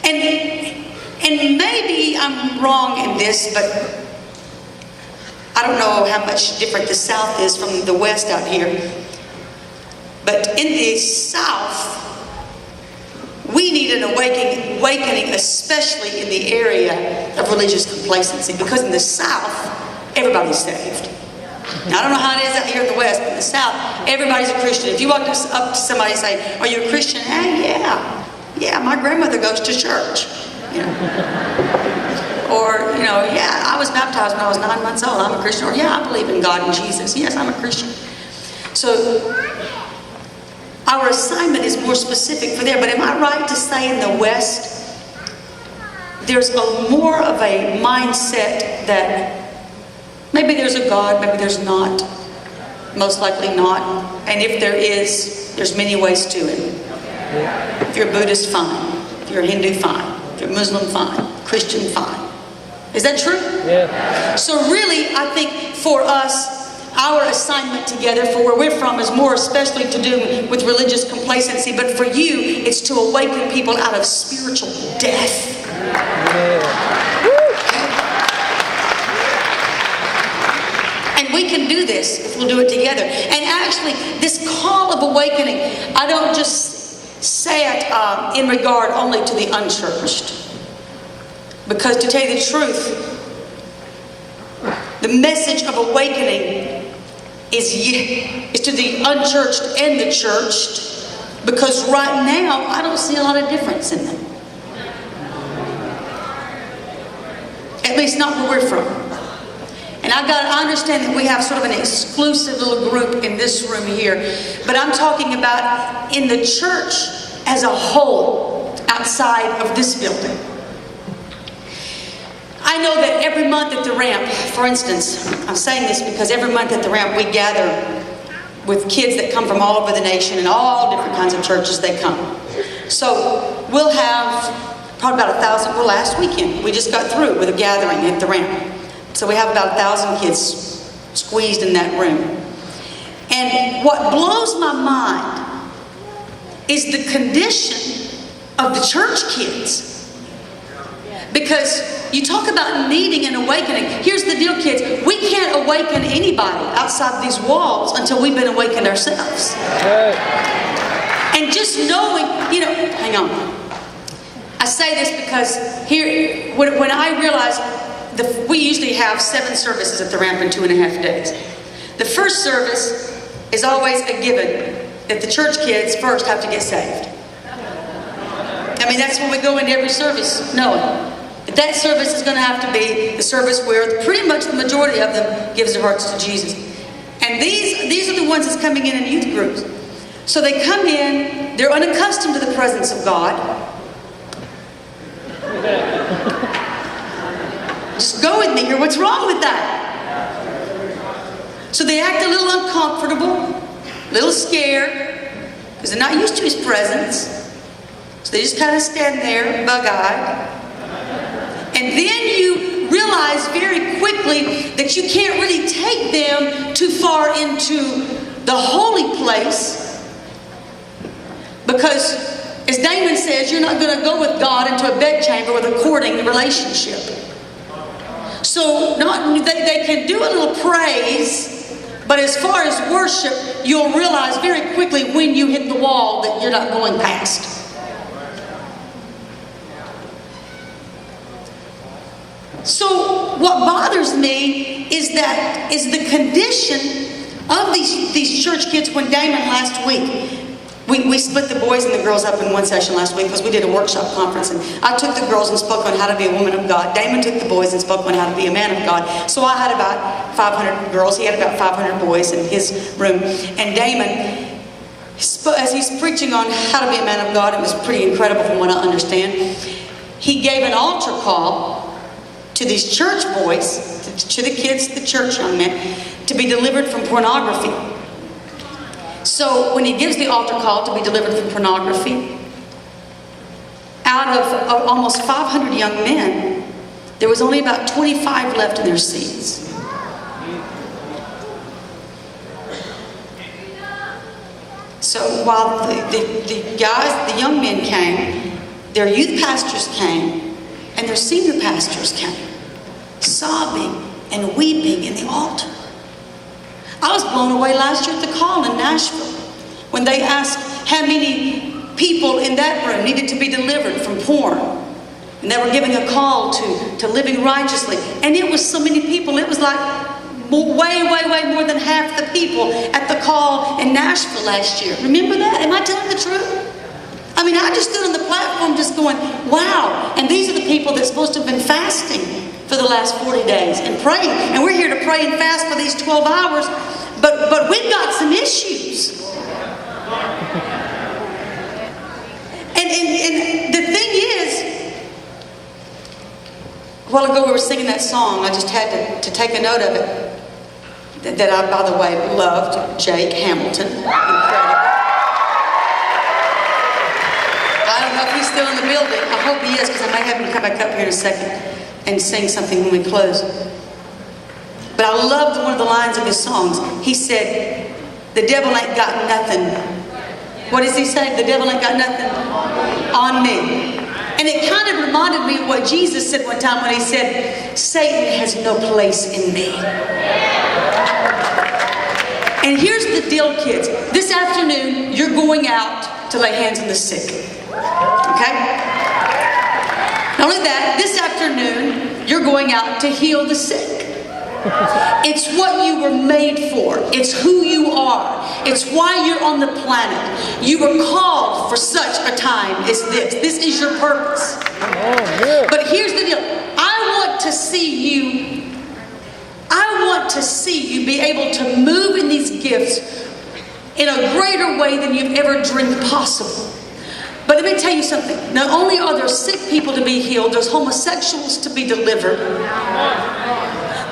And maybe I'm wrong in this, but I don't know how much different the South is from the West out here. But in the South, we need an awakening, especially in the area of religious complacency. Because in the South, everybody's saved. Now, I don't know how it is out here in the West, but in the South, everybody's a Christian. If you walk up to somebody and say, "Are you a Christian?" "Hey, yeah, my grandmother goes to church." You know. Or, "Yeah, I was baptized when I was 9 months old. I'm a Christian." Or, "Yeah, I believe in God and Jesus. Yes, I'm a Christian." So, our assignment is more specific for there. But am I right to say in the West, there's more of a mindset that maybe there's a God, maybe there's not. Most likely not. And if there is, there's many ways to it. If you're a Buddhist, fine. If you're a Hindu, fine. If you're a Muslim, fine. Christian, fine. Is that true? Yeah. So really, I think for us, our assignment together for where we're from is more especially to do with religious complacency. But for you, it's to awaken people out of spiritual death. And we can do this if we'll do it together. And actually, this call of awakening, I don't just say it in regard only to the unchurched. Because to tell you the truth, the message of awakening is to the unchurched and the churched. Because right now, I don't see a lot of difference in them. At least not where we're from. And I understand that we have sort of an exclusive little group in this room here. But I'm talking about in the church as a whole, outside of this building. I know that every month at the ramp, for instance, I'm saying this because every month at the ramp we gather with kids that come from all over the nation and all different kinds of churches they come. So we'll have probably about 1,000. Well, last weekend we just got through with a gathering at the ramp. So we have about 1,000 kids squeezed in that room. And what blows my mind is the condition of the church kids. Because you talk about needing an awakening. Here's the deal, kids. We can't awaken anybody outside these walls until we've been awakened ourselves. And just knowing, hang on. I say this because here, when I realized we usually have 7 services at the ramp in 2.5 days. The first service is always a given that the church kids first have to get saved. I mean, that's when we go into every service knowing that that service is going to have to be the service where pretty much the majority of them gives their hearts to Jesus. And these are the ones that's coming in youth groups. So they come in, they're unaccustomed to the presence of God. Just go with me here. What's wrong with that? So they act a little uncomfortable, a little scared, because they're not used to His presence. So they just kind of stand there, bug-eyed. And then you realize very quickly that you can't really take them too far into the holy place. Because, as Damon says, you're not going to go with God into a bedchamber with a courting relationship. So they can do a little praise, but as far as worship, you'll realize very quickly when you hit the wall that you're not going past. So what bothers me is the condition of these church kids. When Damon last week, we split the boys and the girls up in one session last week because we did a workshop conference, and I took the girls and spoke on how to be a woman of God. Damon took the boys and spoke on how to be a man of God. So I had about 500 girls. He had about 500 boys in his room. And Damon, as he's preaching on how to be a man of God, it was pretty incredible from what I understand. He gave an altar call to these church boys, to the kids, the church young men, to be delivered from pornography. So when he gives the altar call to be delivered from pornography, out of almost 500 young men, there was only about 25 left in their seats. So while the guys, the young men came, their youth pastors came and their senior pastors came, sobbing and weeping in the altar. I was blown away last year at the call in Nashville when they asked how many people in that room needed to be delivered from porn. And they were giving a call to living righteously. And it was so many people. It was like way more than half the people at the call in Nashville last year. Remember that? Am I telling the truth? I mean, I just stood on the platform just going, wow. And these are the people that's supposed to have been fasting for the last 40 days and praying. And we're here to pray and fast for these 12 hours. But we've got some issues. And the thing is, a while ago we were singing that song. I just had to take a note of it. That I, by the way, loved. Jake Hamilton. Incredible. I don't know if he's still in the building. I hope he is, because I may have him come back up here in a second and sing something when we close. But I loved one of the lines of his songs. He said, the devil ain't got nothing. What does he say? The devil ain't got nothing on me. And it kind of reminded me of what Jesus said one time when he said, Satan has no place in me. And here's the deal, kids. This afternoon, you're going out to lay hands on the sick. Okay? Not only that, this afternoon, you're going out to heal the sick. It's what you were made for. It's who you are. It's why you're on the planet. You were called for such a time as this. This is your purpose. But here's the deal. I want to see you be able to move in these gifts in a greater way than you've ever dreamed possible. But let me tell you something. Not only are there sick people to be healed, there's homosexuals to be delivered.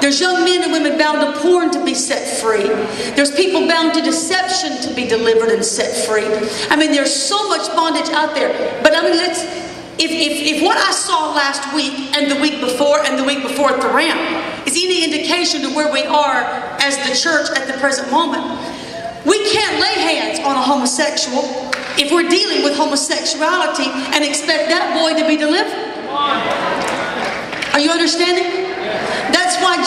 There's young men and women bound to porn to be set free. There's people bound to deception to be delivered and set free. I mean, there's so much bondage out there. But I mean, if what I saw last week and the week before and the week before at the ramp is any indication to where we are as the church at the present moment, we can't lay hands on a homosexual if we're dealing with homosexuality and expect that boy to be delivered. Are you understanding? That's why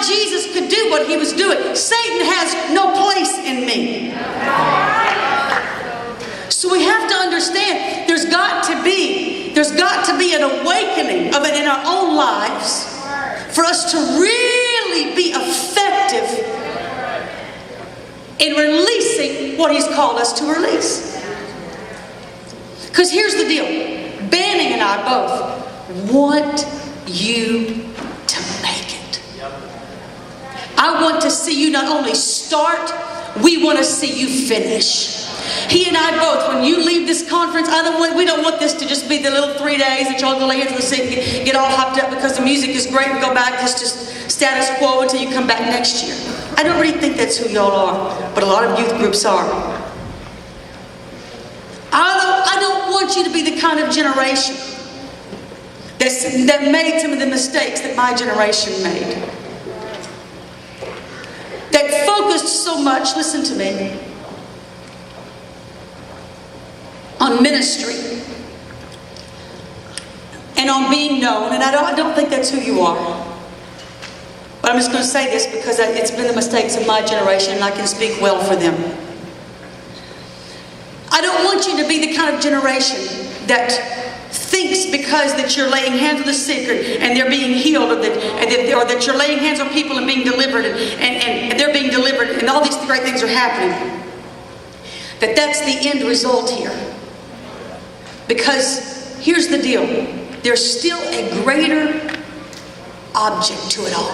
Jesus could do what he was doing. Satan has no place in me. So we have to understand there's got to be an awakening of it in our own lives for us to really be effective in releasing what he's called us to release. Because here's the deal. Banning and I both want you to make it. I want to see you not only start, we want to see you finish. He and I both, when you leave this conference, we don't want this to just be the little 3 days that y'all go lay into the seat and get all hopped up because the music is great and go back. It's just status quo until you come back next year. I don't really think that's who y'all are, but a lot of youth groups are. I don't want you to be the kind of generation that made some of the mistakes that my generation made. That focused so much, listen to me, on ministry and on being known. And I don't think that's who you are. But I'm just going to say this because it's been the mistakes of my generation and I can speak well for them. I don't want you to be the kind of generation that thinks because that you're laying hands on the sick and they're being healed, or that you're laying hands on people and being delivered and they're being delivered and all these great things are happening, that's the end result here. Because here's the deal. There's still a greater object to it all.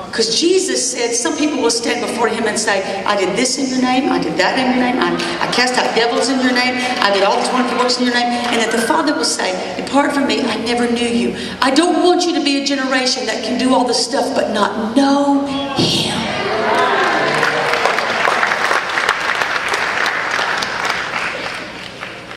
Because Jesus said some people will stand before him and say, I did this in your name, I did that in your name, I cast out devils in your name, I did all these wonderful works in your name. And that the Father will say, depart from me, I never knew you. I don't want you to be a generation that can do all this stuff but not know